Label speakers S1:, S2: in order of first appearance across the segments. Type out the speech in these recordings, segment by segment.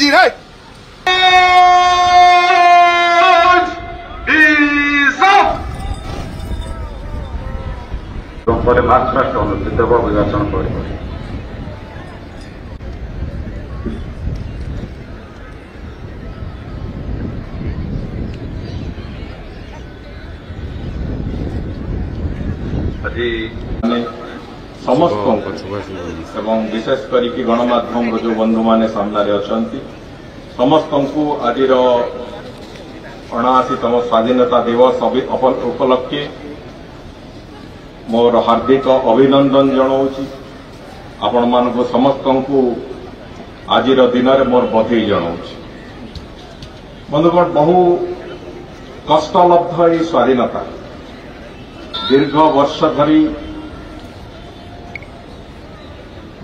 S1: हाजिर है।
S2: March past अनुष्ठित अभिभाषण पर
S3: समस्त एवं विशेष करी गणमाध्यम जो बंधु माने सामने अच्छा समस्त को आज 79तम स्वाधीनता दिवस उपलक्षे मोर हार्दिक अभिनंदन जनाऊँ। आपण मानक समस्त को आज दिन में मोर बधाई जनाऊँ। बंधुगण बहु कष्टलब्ध ये स्वाधीनता दीर्घ वर्ष धरी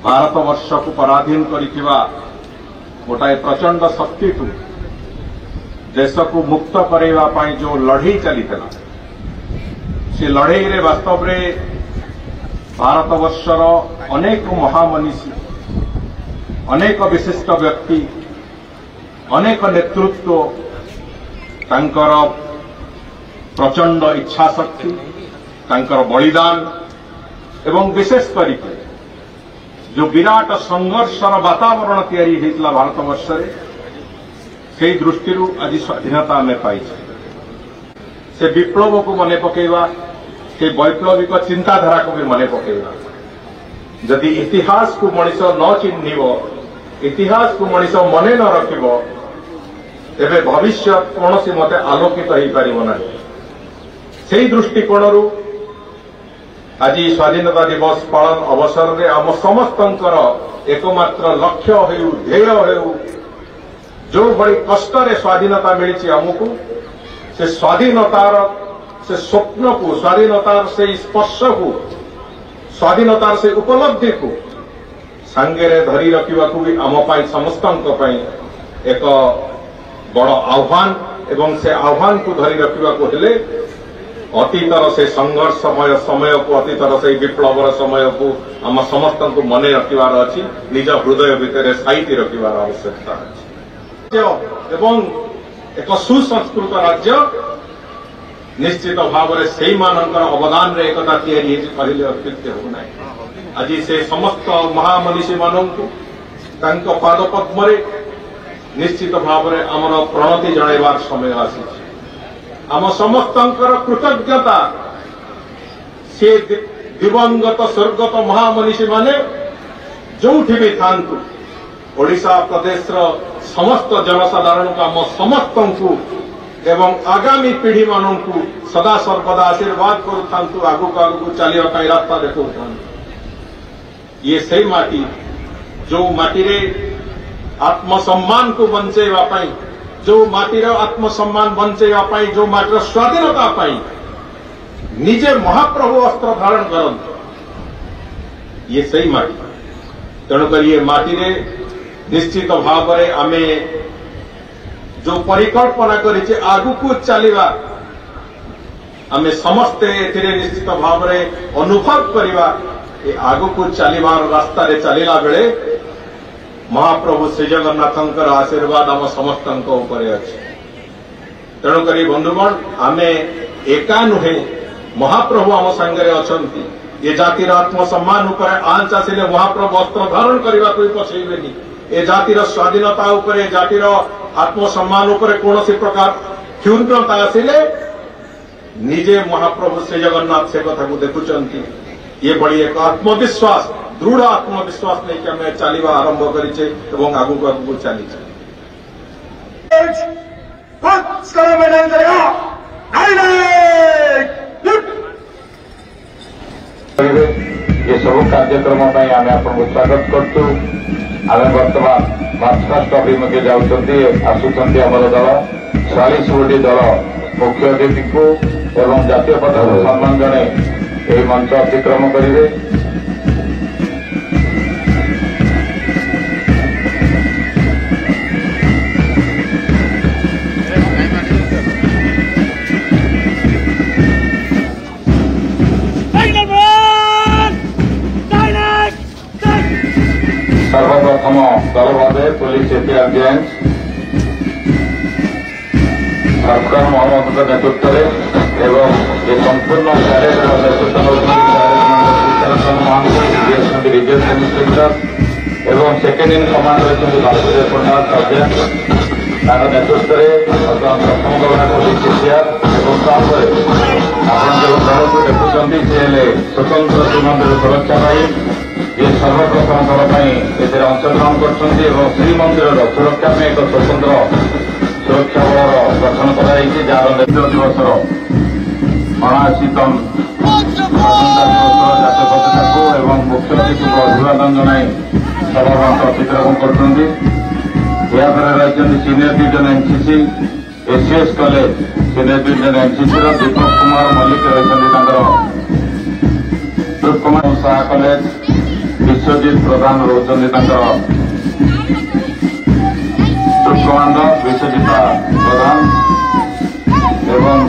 S3: भारत वर्ष को पराधीन करिथिबा गोटाए प्रचंड शक्ति को देश को मुक्त करैबा पई जो लड़ाई चलीथिला से लड़ाई रे वास्तव रे भारत वर्षर अनेक महामनीषी अनेक विशिष्ट व्यक्ति अनेक नेतृत्व तांकर प्रचंड इच्छा शक्ति तांकर बलिदान एवं विशेष करके जो विराट संघर्षर वातावरण तैयारी होता भारत वर्ष से दृष्टि आज स्वाधीनता आम पाई से विप्लव को मन पकेवा से वैप्लविक चिंताधारा को भी मन पकेवा। जदि इतिहास को मनीष न चिन्ह इतिहास को मनीष मन न रखिब तेरे भविष्य कौन मत आलोकित हो पारना से दृष्टिकोण आज स्वाधीनता दिवस पालन अवसर में आम समस्त एकमात्र लक्ष्य हो ध्येय हो जो बड़ी कष्ट स्वाधीनता मिली आमको से स्वाधीनतार से स्वप्न को स्वाधीनतार से स्पर्श को स्वाधीनतार से उपलब्धि को सांगे धरी रखा भी आम समस्त एक बड़ आह्वान एवं से आह्वान को धरी रखा हेले अतीतर से संघर्षमय समय को अतीतर से विप्लवर समय को आम समस्त को मन रखार अच्छी निज हृदय भितर साइती रखार आवश्यकता अच्छी एवं एक सुसंस्कृत राज्य निश्चित भाव में से अवदान रे एकता तैयारी कहले अत्युक्ति होना। आज से समस्त महामनीषी मानू पाद पद्म निश्चित भाव में आमर प्रणति जणाइबार समय आसी आम समस्त कृतज्ञता से दिवंगत स्वर्गत महामनीषी माने जोठी भी थांतु ओडिशा प्रदेश समस्त जनसाधारण को आम समस्त को एवं आगामी पीढ़ी मानू सदा सर्वदा आशीर्वाद करूँ आगुक आगुक चलने रास्ता देखा ये से माटी जो माटी रे आत्मसम्मान को बंचेवा जो माटीर आत्मसम्मान बंचेवा जो माटीर स्वाधीनता निजे महाप्रभु अस्त्र धारण करते ये सही माटी तेणुक ये माटी रे निश्चित भाव में आमे जो परिकल्पना करिचे आगुकू चलिबा आमे समस्ते एथिरे निश्चित भाव में अनुभव करिबा ए आगुकू चलिबार रास्ता रे चलिला बेले महाप्रभु श्री जगन्नाथंकर आशीर्वाद आम समस्त अच्छे। तेणुक बंधुगण आमे एका नुहे महाप्रभु आम सांगे अच्छा ये जातिर आत्मसम्मान उपर आंच आसिले महाप्रभु अस्त्र धारण करने को पछेबेनी ए जातिर स्वाधीनता उपर जातिर आत्मसम्मान उपर कौन प्रकार क्षुण्णता आसिले निजे महाप्रभु श्री जगन्नाथ से कथा को देखुंट ये बड़ी एक आत्मविश्वास दृढ़ आत्मविश्वास नहीं कि हमें चलवा आरंभ करिचे एवं आगुक आगुक चलीचे।
S2: ये सब कार्यक्रम आम आपको स्वागत करूँ। आम बर्तमान मार्चपास्ट अभिमुखे जाऊँगी आसुंच आमर दल 40 गोटी दल मुख्य अतिथि को एवं जातीय पताका सम्मान जड़े यही मंच अतिक्रम करेंगे। सर्वप्रथम दल भाव पुलिस इतिहास गार्जियन सरकार मोहम्मद नेतृत्व एवं ये संपूर्ण प्यारेड नेतृत्व रिजन एडमिनिस्ट्रेटर एवं सेकेंड इन कमांड रही वासुदेव प्रसाद सर्जन नेतृत्व प्रथम गवर्नर डीसीसीआर आप जो दल को देखुं सी स्वतंत्र श्रीमंदिर सुरक्षा ये सर्वप्रथम दल पर अंशग्रहण कर श्रीमंदिर सुरक्षा में एक स्वतंत्र सुरक्षा बल गठन कर जार नेतृत्व दिवस 79तम स्वतंत्रता दिवस जातीय पताका को एवं मुख्य अतिथि को अभिवादन जनाई सभा अतिक्रमण कर senior division NCC ACS college senior division NCC Deepak Kumar Mallick रही दीपक कुमार शाह कॉलेज विश्वजीत प्रधान रही कमांडर विश्वजीता प्रधान एवं